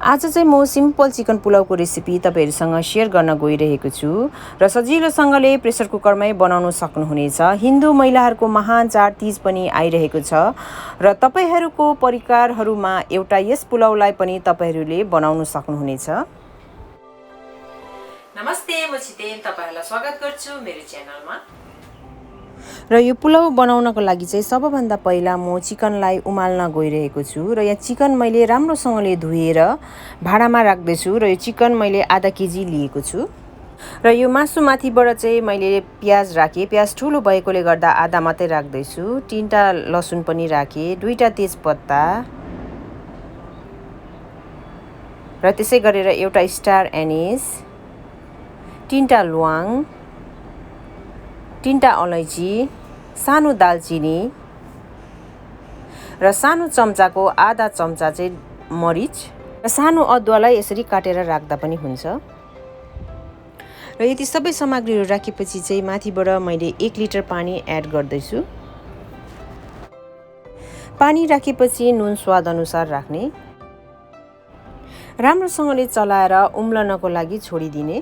आज चाहिँ म सिम्पल चिकन पुलाउको रेसिपी तपाईहरुसँग शेयर गर्न गइरहेको छु र सजिलोसँगले प्रेसर कुकरमै बनाउन सक्नुहुनेछ। हिन्दू महिलाहरूको महान चाड तीज पनि आइरहेको छ र तपाईहरुको परिकारहरुमा एउटा यस पुलाउलाई पनि तपाईहरुले बनाउन सक्नुहुनेछ। नमस्ते, म छितेन तपाईहरुलाई स्वागत गर्छु मेरो च्यानलमा। र यो पुलाउ बनाउनको लागि चाहिँ सबभन्दा पहिला म चिकनलाई उमाल्न गइरहेको छु र यहाँ चिकन मैले राम्रोसँगले धुएर भाडामा राख्दै छु र यो चिकन मैले आधा केजी लिएको छु र यो मासु माथिबाट चाहिँ मैले प्याज राखे। प्याज ठुलो भएकोले गर्दा आधा मात्रै राख्दै छु। 3टा लसुन पनि राखे, 2टा तेजपत्ता र त्यसै गरेर एउटा स्टार एनिस, 3टा ल्वाङ, 3टा अलैँची, सानो दालचिनी र सानो चम्चाको आधा चम्चा चाहिँ मरिच र सानो अदुवालाई यसरी काटेर राख्दा पनि हुन्छ। र यति सबै सामग्रीहरू राखेपछि चाहिँ माथिबाट मैले 1 लिटर पानी एड गर्दैछु। पानी राखेपछि नुन स्वाद अनुसार राख्ने, राम्रोसँगले चलाएर उम्लनको लागि छोडिदिने।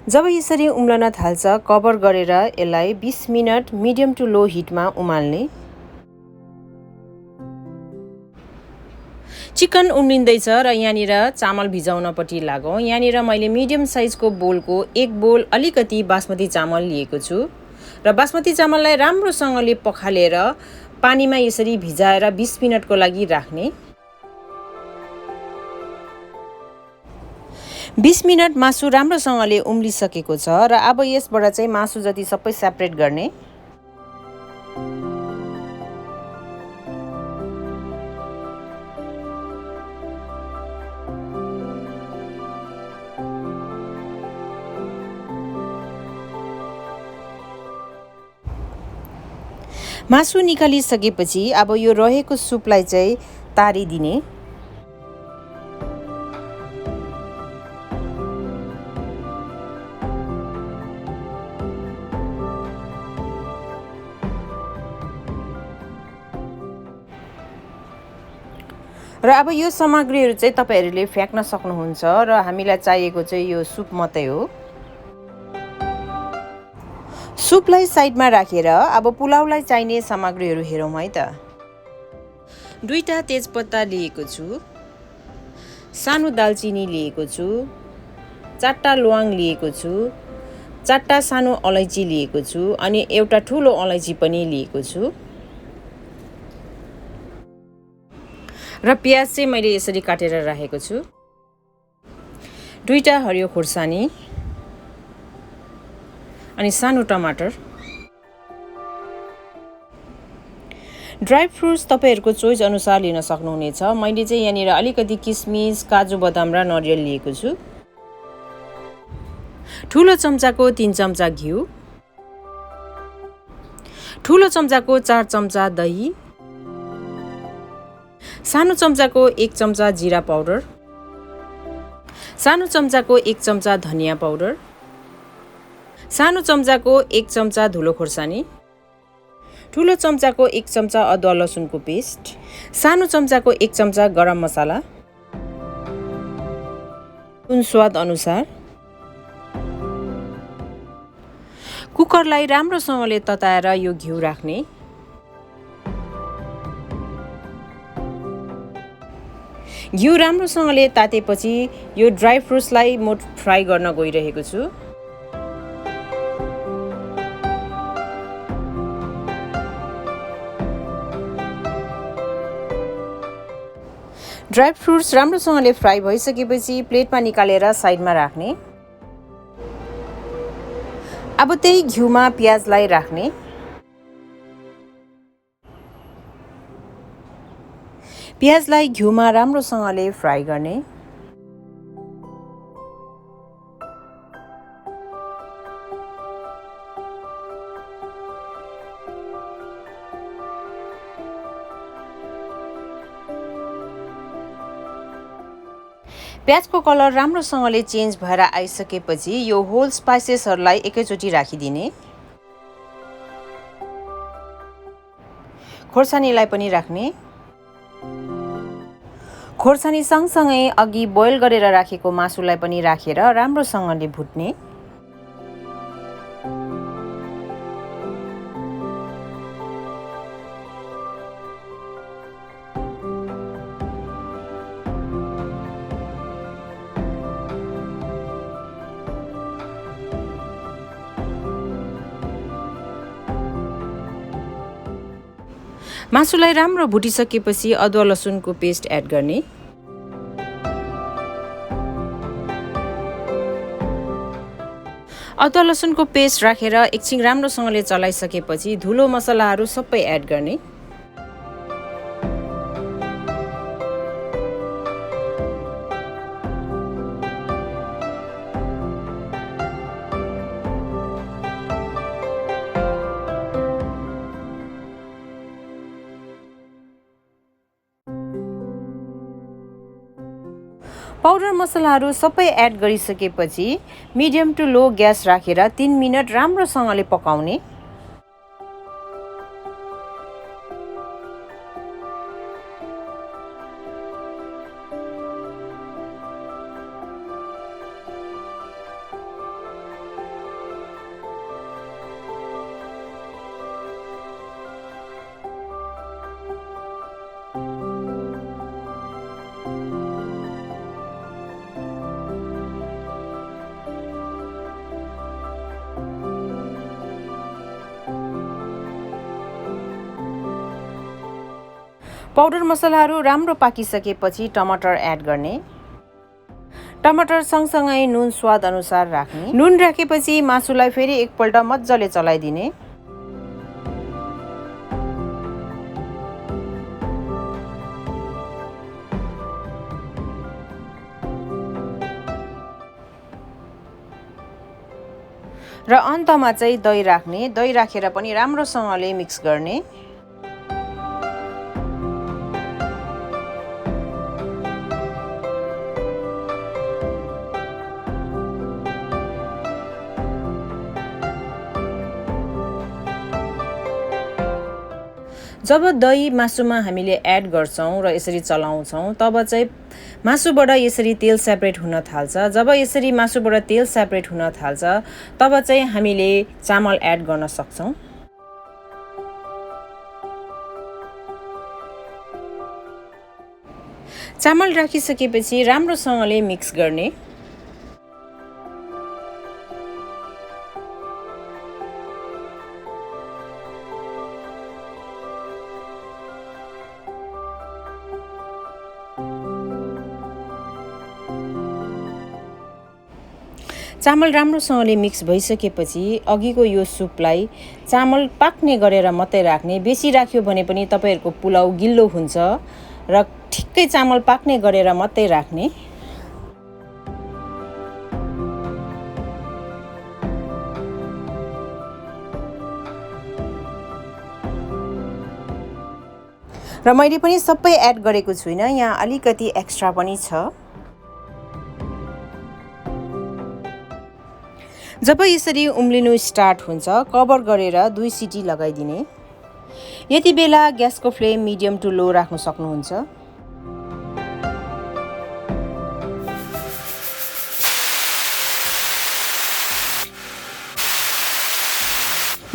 जब यसरी उम्लन थाल्छ कभर गरेर यसलाई 20 मिनेट मिडियम टु लो हिटमा उमाल्ने। चिकन उम्लिँदैछ र यहाँनिर चामल भिजाउनपट्टि लागौँ। यहाँनिर मैले मिडियम साइजको बोलको 1 बोल अलिकति बासमती चामल लिएको छु र बासमती चामललाई राम्रोसँगले पखालेर पानीमा यसरी भिजाएर 20 मिनेटको लागि राख्ने। 20 मिनेट मासु राम्रोसँगले उम्लिसकेको छ र अब यसबाट चाहिँ मासु जति सबै सेपरेट गर्ने। मासु निकालिसकेपछि अब यो रहेको सुपलाई चाहिँ तारिदिने। र अब यो सामग्रीहरू चाहिँ तपाईहरुले फ्याक्न सक्नुहुन्छ र हामीलाई चाहिएको चाहिँ यो सुप मात्रै हो। सुपलाई साइडमा राखेर अब पुलाउलाई चाहिने सामग्रीहरू हेरौँ है त। 2टा तेजपत्ता लिएको छु, सानो दालचिनी लिएको छु, 4टा ल्वाङ लिएको छु, 4टा सानो अलैँची लिएको छु अनि एउटा ठुलो अलैँची पनि लिएको छु र प्याज चाहिँ मैले यसरी काटेर राखेको छु। 2टा हरियो खुर्सानी अनि सानो टमाटर। ड्राई फ्रुट्स तपाईहरुको चोइस अनुसार लिन सक्नुहुनेछ। मैले चाहिँ यहाँनिर अलिकति किसमिस, काजु बदाम र नरिवल लिएको छु। ठुलो चम्चाको 3 चम्चा घिउ, ठुलो चम्चाको 4 चम्चा दही, सानो चम्चाको 1 चम्चा जिरा पाउडर, सानो चम्चाको 1 चम्चा धनिया पाउडर, सानो चम्चाको 1 चम्चा धुलो खोर्सानी, ठुलो चम्चाको 1 चम्चा अदुवा लसुनको पेस्ट, सानो चम्चाको 1 चम्चा गरम मसाला, नुन स्वाद अनुसार। कुकरलाई राम्रोसँगले तताएर यो घिउ राख्ने। घिउ राम्रोसँगले तातेपछि यो ड्राई फ्रुट्सलाई म फ्राई गर्न गइरहेको छु। ड्राई फ्रुट्स राम्रोसँगले फ्राई भइसकेपछि प्लेटमा निकालेर साइडमा राख्ने। अब त्यही घिउमा प्याजलाई राख्ने। प्याजलाई घिउमा राम्रोसँगले फ्राई गर्ने। प्याजको कलर राम्रोसँगले चेन्ज भएर आइसकेपछि यो होल स्पाइसेसहरूलाई एकैचोटि राखिदिने। खोर्सानीलाई पनि राख्ने। खोर्सानी सँगसँगै अघि बोइल गरेर राखेको मासुलाई पनि राखेर राम्रोसँगले भुट्ने। मासुलाई राम्रो भुटिसकेपछि अदुवा लसुनको पेस्ट एड गर्ने। अदुवा लसुनको पेस्ट राखेर एकछिन राम्रोसँगले चलाइसकेपछि धुलो मसलाहरू सबै एड गर्ने। पाउडर मसलाहरू सबै एड गरिसकेपछि मिडियम टु लो ग्यास राखेर 3 मिनट राम्रोसँगले पकाउने। पाउडर मसलाहरू राम्रो पाकिसकेपछि टमाटर एड गर्ने। टमाटर सँगसँगै नुन स्वाद अनुसार राख्ने। नुन राखेपछि मासुलाई फेरि एकपल्ट मजाले चलाइदिने। र अन्तमा चाहिँ दही राख्ने। दही राखेर पनि राम्रोसँगले मिक्स गर्ने। जब दही मासुमा हामीले एड गर्छौं र यसरी चलाउँछौं तब चाहिँ मासुबाट यसरी तेल सेपरेट हुन थाल्छ। जब यसरी मासुबाट तेल सेपरेट हुन थाल्छ तब चाहिँ हामीले चामल एड गर्न सक्छौं। चामल राखिसकेपछि राम्रोसँगले मिक्स गर्ने। चामल राम्रोसँगले मिक्स भइसकेपछि अघिको यो सुपलाई चामल पाक्ने गरेर मात्रै राख्ने। बेसी राख्यो भने पनि तपाईहरुको पुलाउ गिल्लो हुन्छ र ठिक्कै चामल पाक्ने गरेर मात्रै राख्ने। र मैले पनि सबै एड गरेको छुइनँ, यहाँ अलिकति एक्स्ट्रा पनि छ। जब यसरी उम्लिनु स्टार्ट हुन्छ कभर गरेर 2 सिटी लगाइदिने। यति बेला ग्यासको फ्लेम मिडियम टु लो राख्न सक्नुहुन्छ।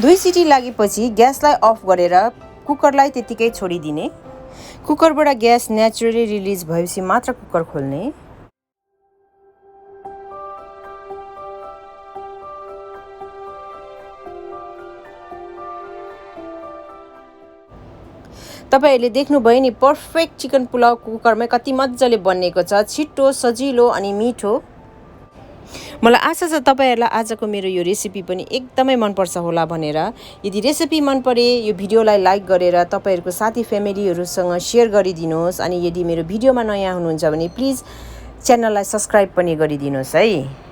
दुई सिटी लागेपछि ग्यासलाई अफ गरेर कुकरलाई त्यतिकै छोडिदिने। कुकरबाट ग्यास नेचुरली रिलिज भएपछि मात्र कुकर खोल्ने। तपाईहरुले देख्नुभयो नि पर्फेक्ट चिकन पुलाउ कुकरमै कति मज्जाले बनेको छ, छिटो, सजिलो अनि मिठो। मलाई आशा छ तपाईहरुलाई आजको मेरो यो रेसिपी पनि एकदमै मन पर्छ होला भनेर। यदि रेसिपी मन परे यो भिडियोलाई लाइक गरेर तपाईहरुको साथी फ्यामिलीहरुसँग शेयर गरिदिनुहोस् अनि यदि मेरो भिडियोमा नयाँ हुनुहुन्छ भने प्लिज च्यानललाई सब्स्क्राइब पनि गरिदिनुहोस् है।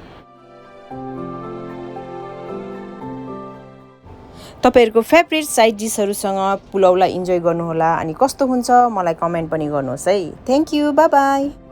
तपाईहरुको फेभरेट साइड डिशहरुसँग पुलाउलाई इन्जोय गर्नुहोला अनि कस्तो हुन्छ मलाई कमेन्ट पनि गर्नुहोस् है। Thank you, bye bye.